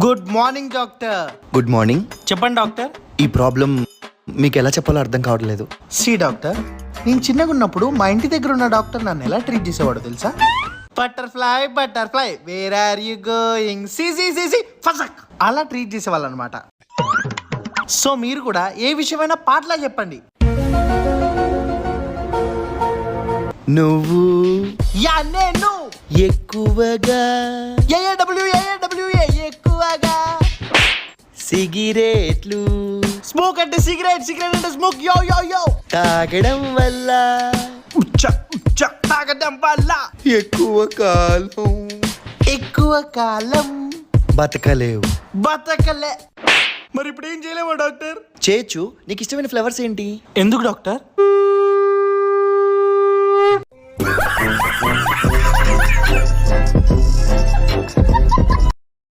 Good morning doctor. Good morning. చెప్పండి doctor. ఈ problem మీకు ఎలా చెప్పాలో అర్థం కావట్లేదు. సి డాక్టర్, నేను చిన్నగా ఉన్నప్పుడు మా ఇంటి దగ్గర ఉన్న డాక్టర్ నన్ను ఎలా ట్రీట్ చేసేవాడు తెలుసా? Butterfly butterfly where are you going, సి సి సి సి ఫసక్ అలా ట్రీట్ చేసేవాళ్ళు అనమాట. సో మీరు కూడా ఏ విషయమైనా పాటలా చెప్పండి. నువ్వు యా నేను ఎక్కువగా ఏఏడబ్ల్యూఏ ఎక్కువగా సిగరెట్లు స్మోక్ అంటే సిగరెట్, సిగరెట్ అంటే స్మోక్, యో యో యో తాగడం వల్ల ఉచ్చ ఉచ్చ తాగడం వల్ల ఎక్కువ కాలం బతకలేవు. బతకలే. మరి ఇప్పుడు ఏం చేయలేమా డాక్టర్? చేయొచ్చు. నీకు ఇష్టమైన ఫ్లవర్స్ ఏంటి? ఎందుకు డాక్టర్?